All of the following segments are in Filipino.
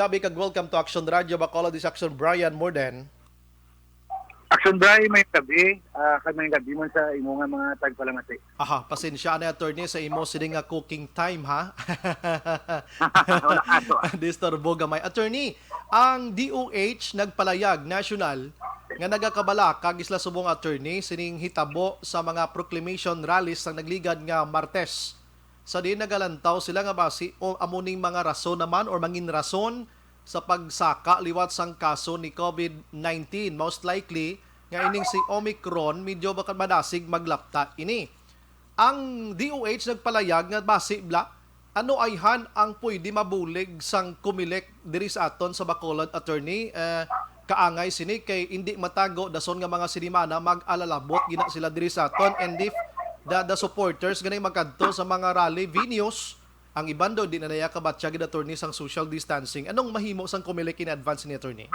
Sabi kag welcome to Action Radio Bacolod is Action Brian Morden. Action Bray, may gabi. Kag may gabi man sa imo nga mga tagpalamati. Aha, pasensya na attorney sa imo sini nga cooking time ha. Wala ato. Disturbo gamay. Attorney, ang DOH nagpalayag national nga nagakabala kag isla subong attorney sining hitabo sa mga proclamation rallies ang nagligad nga Martes. Sa di nagalantaw sila nga basi o amuning mga rason naman or mangin rason sa pagsaka liwat sang kaso ni COVID-19. Most likely, nga ining si Omicron, medyo baka madasig maglapta ini. Ang DOH nagpalayag nga basi bla, ano ayhan ang pwede mabulig sang kumilek diri sa aton sa Bacolod attorney? Kaangay sini kay hindi matago dason nga mga sinimana mag-alalabot gina sila diri sa aton, and if the supporters ganay magkadto sa mga rally venues, ang iban daw di na naya kabatya gid attorney sang social distancing. Anong mahimo sang kumilek in advance ni attorney?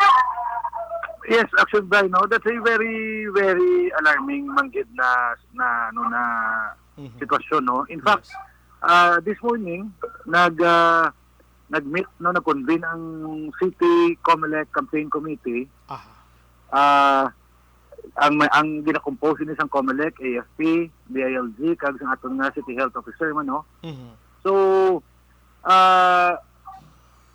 Yes, Action Bray, no? That's a very, very alarming manggid na sitwasyon, no? In fact, this morning, nag-meet, no, nag-convene ang City Comelec Campaign Committee. Ang ginakompose ni sang Comelec, AFP, BILG, kag sang aton nga City Health Officer man, no? So,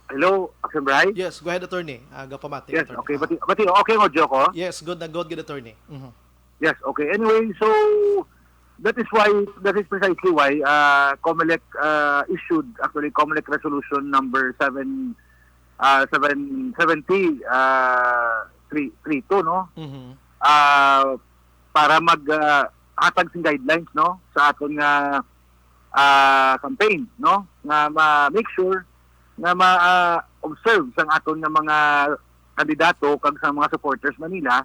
hello, Action Bray? Yes, go ahead attorney. Gapamati. Yes, attorney. okay. Bati, okay mo, Joko? Yes, good na good attorney. Yes, okay. Anyway, so that is precisely why Comelec issued actually Comelec Resolution number 770 332, no? Para hatag sing guidelines, no, sa aton nga campaign, no, nga ma-make sure nga ma-observe sang aton nga mga kandidato kag sa mga supporters Manila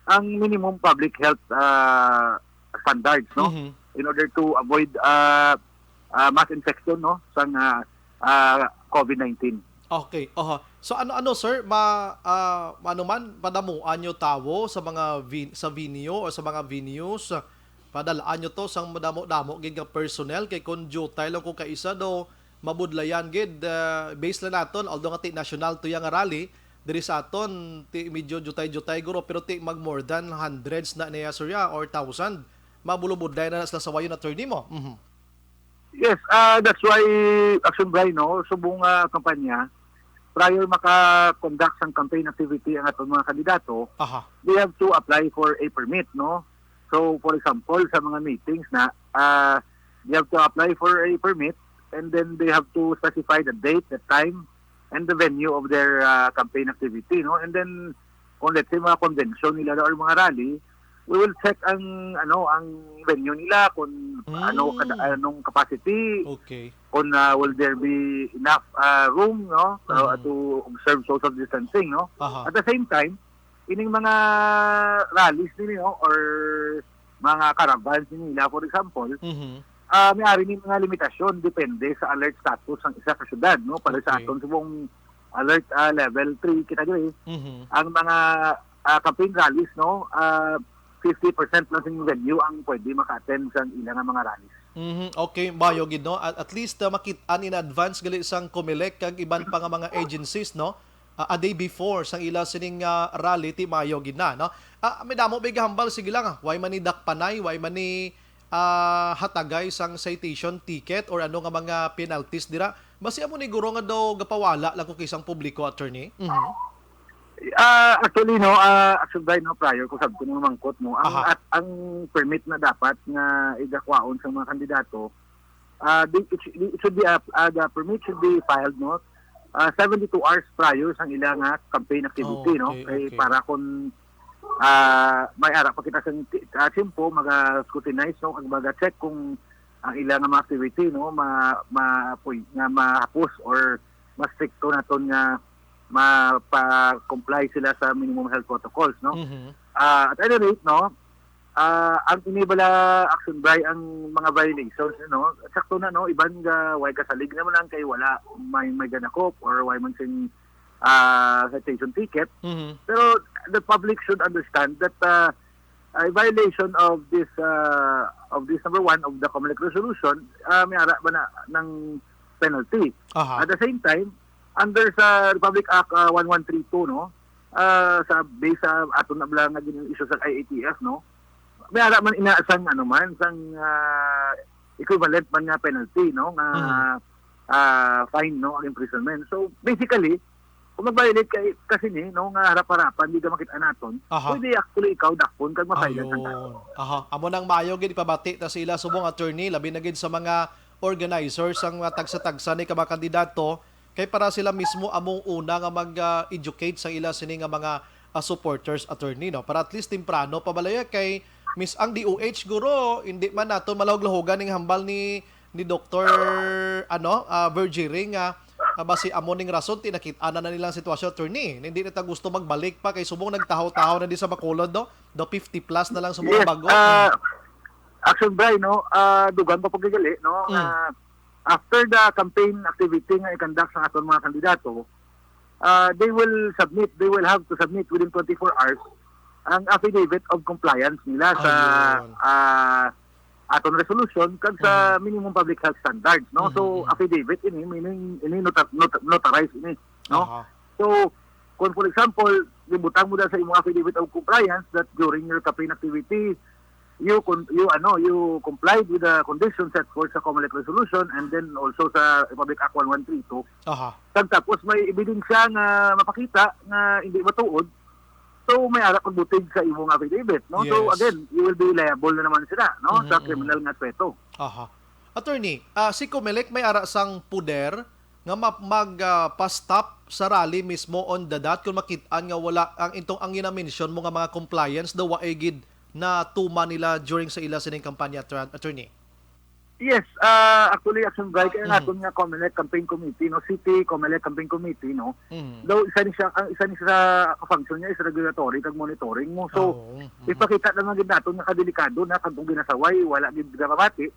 ang minimum public health standards, no, in order to avoid mass infection, no, sang COVID-19. Okay. So ano sir, ano man padamuan nyo tawo sa mga sa venue o sa mga venues, padalaan nyo to sang madamo-damo gid nga personnel kay kun jutay lang ko kaisa do mabudlayan gid base lang naton, although nga ti national to yang rally diri sa aton ti medyo jutay guro, pero ti mag more than hundreds na niya surya or thousand mabulubudlay na sa sawayon attorney mo. Yes, that's why Action Bray, no, subong kampanya prior maka-conduct sang campaign activity ang aton mga kandidato, they have to apply for a permit, no? So, for example, sa mga meetings na, they have to apply for a permit, and then they have to specify the date, the time, and the venue of their campaign activity, no? And then, kung let's say mga convention nila or mga rally, we will check ang venue nila, kung anong capacity, okay, kung will there be enough room, no, to observe social distancing, no. At the same time, ining mga rallies nila, no, or mga caravans nila, for example, may ari ni mga limitasyon depende sa alert status ng isa ka syudad, no, para sa aton subong alert level 3 category. Ang mga campaign rallies, no, 50% lang sa venue ang pwede maka-attend sa ilang mga rallies. Okay, bayo gid no. At least makit-an in advance gali sang Comelec kag iban pa nga mga agencies, no. A day before sang ila sining rally ti mayo gid na, no. May damo big hambal sige lang, why man ni dakpanay, why man ni hatagay sang citation ticket or ano nga mga penalties dira. Basi amo ni guro nga daw gapawala lang ko kisang publiko attorney. Actually, no, Action Bray, no, prior ko sabi ko ng mangkot mo, ang permit na dapat nga igakwaon sa mga kandidato, it should be the permit should be filed, no, 72 hours prior sa ilang campaign activity, no, kay para kung may ara pa kita sa simpo mag-scrutinize, no, kag mag-check kung ang ilang mga activity, no, mahapos or mas stricto naton nga mapa-comply sila sa minimum health protocols, no. At any rate, no, ang inibala Action Bray ang mga violations, no, sakto na, no, iban nga way kasalig naman lang kay wala may ganakop or way man sing citation ticket. Pero the public should understand that a violation of this number 1 of the Comelec resolution may ara ba na ng penalty. At the same time, under sa Republic Act 1132, no, sa base sa aton na bala nga issue sa IATF, no, may ara man inaasang ano man sang equivalent man nga penalty, no, nga fine, no, ang imprisonment. So basically kung mag-violate kasi ni, no, nga harap-harapan, hindi ka makita naton, pwede actually ikaw dakpon kag mapailan ng tao. Amo nang maayo gid ipabati ta sila subong attorney, labi na gid sa mga organizers ang tagsa-tagsa ni ka mga kandidato, kay para sila mismo among una nga mag-educate sa ila sini nga mga supporters attorney, no, para at least temprano pabalaya kay Miss ang DOH guro hindi man nato malahog-lahogan ning hambal ni Dr. Vergerie nga basi amo ning rason tinakit-ana na nilang sitwasyon attorney. Hindi na ta gusto magbalik pa kay subong nagtahaw-tahaw na di sa Bacolod, no? Do 50 plus na lang sa mga bago. Action Bray, no, dugan pa pagigali, no, after the campaign activity nga i-conduct sa aton mga kandidato, they will have to submit within 24 hours ang affidavit of compliance nila sa aton resolution kag sa minimum public health standards, no. So affidavit ini meaning notarized ini, no. So kung for example libutang mo da sa imong affidavit of compliance that during your campaign activity you complied with the conditions set forth sa COMELEC resolution and then also sa Republic Act 1132. Tapos may ebidensya nga mapakita nga hindi matuod, so may ara pagbutig sa imong affidavit, no. Yes. So again, you will be liable na naman sila, no, sa criminal nga aspeto. Attorney, si COMELEC may ara sang puder nga mag-stop sa rally mismo on the dot kung makit-an nga wala ang intong ang gina-mention mo nga mga compliance daw waay gid na tuma nila during sa ila sining kampanya, attorney. Yes, actually Action Bright kaya naton nga COMELEC campaign committee, no, City COMELEC campaign committee, no. Daw isa ni siya function niya is regulatory kag monitoring mo. So ipakita lang gid naton nga kadelikado na kadtong ginasaway wala gid gamati.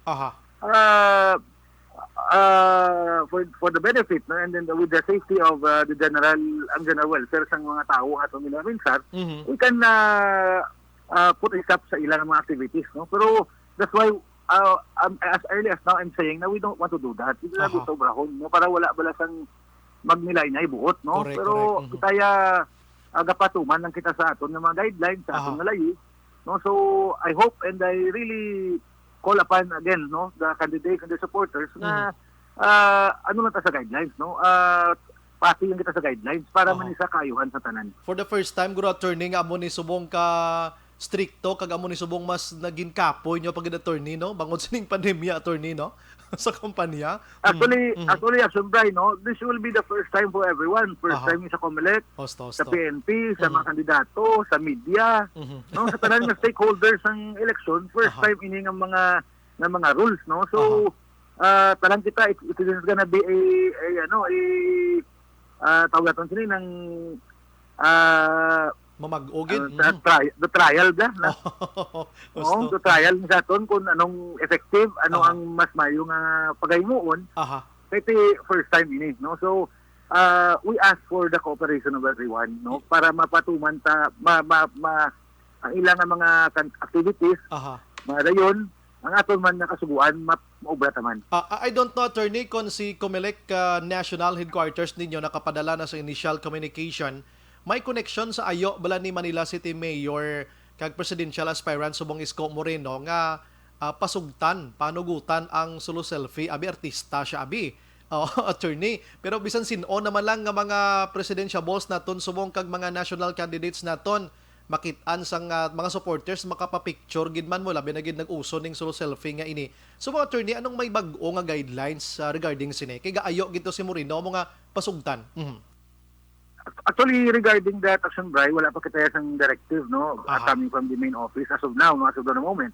For the benefit, no, and then with the safety of the general welfare sang mga tao atong ginaminsar, we can put a stop sa ilang mga activities, no. Pero that's why as early as now, I'm saying na we don't want to do that. Hindi na gusto brahon, no? Para wala balasang magnilay na ibuot, no? Correct, pero kitaya agapatuman lang kita sa aton ng mga guidelines sa aton nga layi, no? So I hope and I really call upon again, no, the candidates and the supporters na ano lang ta sa guidelines, no? Pati yung kita sa guidelines para manisa kayuhan sa tanan. For the first time, guro attorney nga amo ni subong ka stricto kag amo ni subong mas naging kapoy nyo pag attorney, no, bangod sining pandemya attorney, no, sa kumpanya. Actually Asumbray, no, this will be the first time for everyone. First time sa COMELEC, sa PNP, sa mga kandidato, sa media, no, sa tanan ng stakeholders ng election, first time ini nga mga rules, no. So tanan kita it is gonna be tawag natin sila ng mamag-ogid. The trial da. The trial sa aton kung anong effective, ano ang mas mayo nga pagaymuon. Ito first time ini, no. So we ask for the cooperation of everyone, no, para mapatuman ta ang ilang mga activities. Madayon ang aton man nakasubuan maubra taman. I don't know, attorney, kung si COMELEC National Headquarters ninyo nakapadala na sa initial communication, may connection sa ayo bala ni Manila City Mayor kag presidential aspirant subong Isko Moreno nga pasugtan, panugutan ang solo selfie, abi artista siya abi. Attorney, pero bisan sin-o naman lang nga mga presidential balls naton subong kag mga national candidates naton makit-an sang mga supporters makapapicture gid man mo labi na gid nag-uso ning solo selfie nga ini. So mga attorney, anong may bag-o nga guidelines regarding sini? Kay gaayo gito si Moreno mo nga pasugtan. Actually, regarding that, Action Bray, wala pa kita sang directive, no, coming from the main office as of now, no, as of the moment.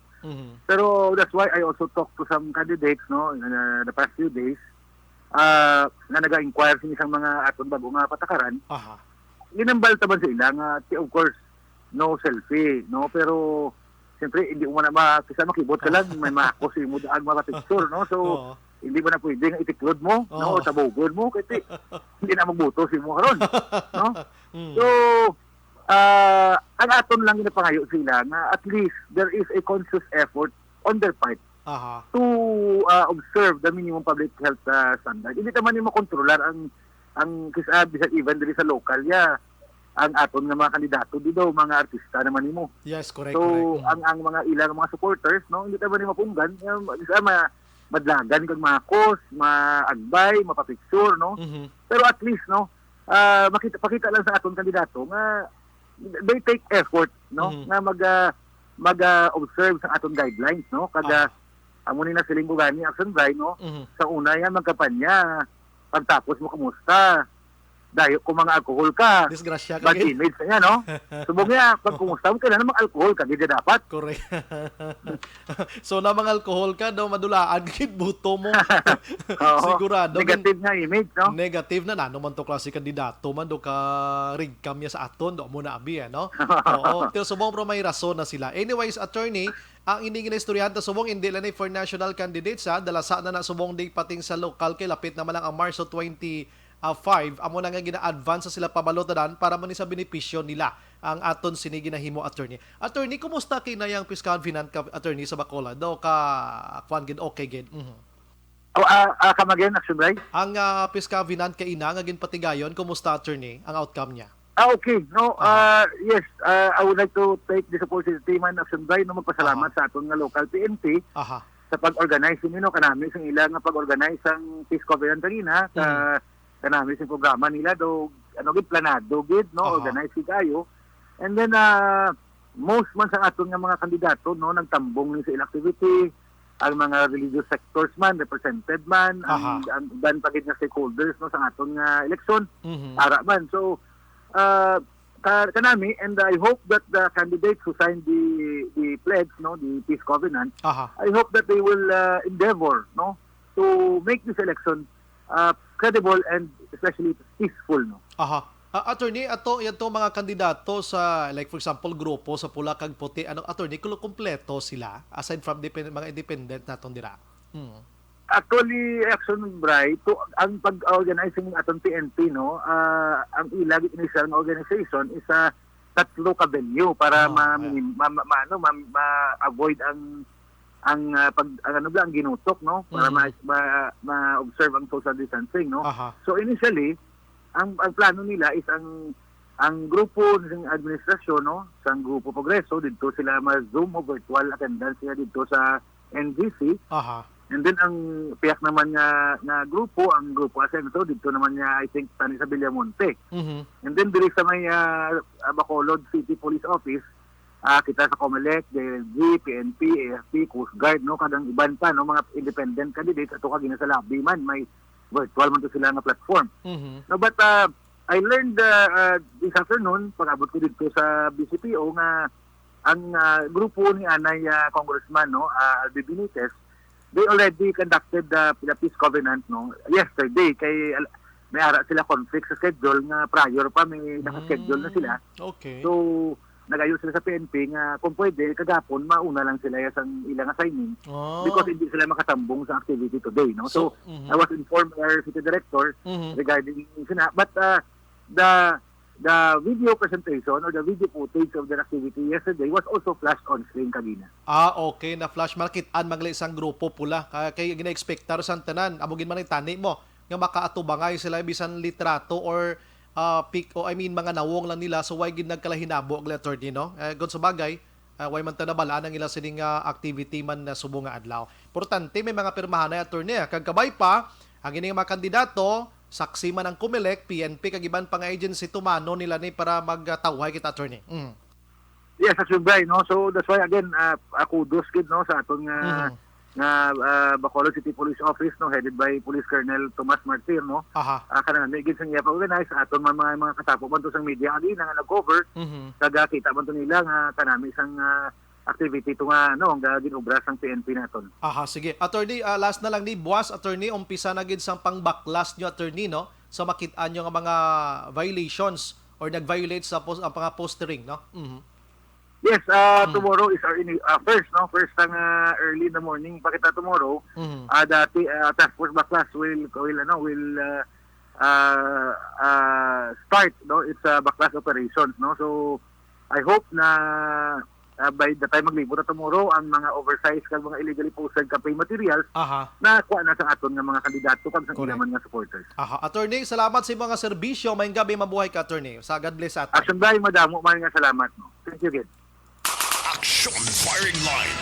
Pero that's why I also talked to some candidates, no, in the past few days, na nag-inquire sa isang mga aton bago nga patakaran. Ginambal taban sila nga, of course, no selfie, no, pero siyempre hindi mo na makisa makibot ka lang, may makusi mo daag mga picture, no, so hindi mo na pwede nga itiklod mo, no, sa bugod mo, kasi hindi na magbuto si mo karon, no. So ang aton lang ginapangayo sila na at least there is a conscious effort on their part to observe the minimum public health standard. Hindi naman yung makontrolar ang ang bisan even diri sa local ang aton nga mga kandidato dito mga artista naman nimo. Yes, correct, So correct. ang mga ilang mga supporters no hindi ta ba ni mapunggan madlagan kag makos, maagbay, mapapicture no. Pero at least no pakita lang sa aton kandidato nga they take effort no nga mag-observe sa aton guidelines no kada amo ni na siling gani action drive no sa una yan magkampanya pagtapos mo kumusta dayo kung mga alcohol ka Disgrasya ka bad image niya no subong niya pag kumusta mo kailangan mag alcohol ka di dapat correct. So na mga alcohol ka daw madulaan gid buto mo. Sigurado negative nga image no negative na man to klase kandidato man do ka rigkam niya sa aton do mo na abi no. Oo, pero subong pro may rason na sila. Anyways, attorney, ang ini ginaistoryahan ta subong hindi lang for national candidates dalasa na subong day pating sa local kay lapit naman lang ang Marso 5 amo na nga gina-advance sa sila pabalotadan para man sa benepisyo nila ang aton sini ginahimo attorney. Attorney, kumusta kay na yang fiscal finance attorney sa Bacolod? Do ka kwan gid okay gid. Come again, action right? Ang fiscal finance kay ina nga ginpatigayon, kumusta attorney ang outcome niya? Okay. No, yes, I would like to take this opportunity man action right no magpasalamat sa aton nga local PNP sa pag-organize nino kanami sa ilang nga pag-organize ang Peace Covenant kanina kanami sa programa nila do gid planado gid no organize kayo and then most man sa aton nga mga kandidato no nagtambong ni sa ilang activity ang mga religious sectors man represented man ang dan pagid nga stakeholders no sa aton nga eleksyon ara man so kanami and I hope that the candidates who signed the pledge no the Peace Covenant I hope that they will endeavor no to make this election credible and especially peaceful no. Attorney, yato mga kandidato sa like for example grupo sa pula kag puti attorney kumpleto sila aside from mga independent naton dira. Actually action bright to ang pag-organizing aton PNP no ang ilag initial nga organization is tatlo ka venue para ma-avoid ang ginutok no para ma-observe ang social distancing no. So initially ang plano nila is ang grupo ng administrasyon no sa grupo Progreso dito sila ma-zoom o virtual attendance sila dito sa NGC. And then ang piyak naman nga grupo ang grupo Asenso dito naman niya I think tani sa Villamonte. And then diri sa may Bacolod City Police Office kita sa COMELEC, DLG, PNP, AFP, Coast Guard, no, kadang iban pa, no, mga independent candidates, ato ka sa lobby man, may virtual man to sila na platform. No, but I learned this afternoon, pag-abot ko dito sa BCPO, nga ang grupo ni Anay Congressman, no, Albi Benitez, they already conducted the Peace Covenant, no, yesterday, kay may ara sila conflict sa schedule, nga prior pa, may naka-schedule na sila. Okay. So, nag-ayos sila sa PNP nga kung pwede, kagapon, mauna lang sila sa ilang assignment because hindi sila makatambong sa activity today. No? So, I was informed by our city director regarding sina. But the video presentation or the video footage of their activity yesterday was also flashed on screen kanina. Okay. Na-flash market-an magla isang grupo pula. Kaya gina-expectar sa tanan. Amugin man ang tani mo nga makaatubangay sila bisan litrato or mga nawong lang nila so why gid nagkalahinabo ang attorney no god sa bagay why man ta nabalaan ang ila sining activity man na subong nga adlaw importante may mga pirmahan na attorney kag kabay pa ang ining mga kandidato saksi man ang COMELEC PNP kag iban pa nga agency tumano nila ni para magtawhay kita attorney. Yes, that's right no so that's why again kudos gid no sa aton nga Bacolod City Police Office no headed by Police Colonel Tomas Martir no kanang may gid sang iya pa-organize aton mga kasapo man to sang media agi nga nag-cover kaga kita man to nila nga kanami sang activity to nga no ang ginobra sang PNP naton. Sige attorney last na lang ni buwas attorney umpisa na gid sang pangbaklas nyo attorney no so makit-an nyo nga mga violations or nag-violate sa mga postering no. Yes, tomorrow is our first early in the morning pakita tomorrow. The task force baklas will start no its baklas operations no. So I hope na by the time maglibot na tomorrow ang mga oversized kag mga illegally posted campaign materials Aha. na kuha na sa aton nga mga kandidato kag sa Correct. ilaman nga supporters. Aha. Attorney, salamat sa mga serbisyo. Mayong gabi, mabuhay ka, attorney. Sa God bless ato. Action Brian, madamo man nga salamat. No? Thank you again. Action Firing Line.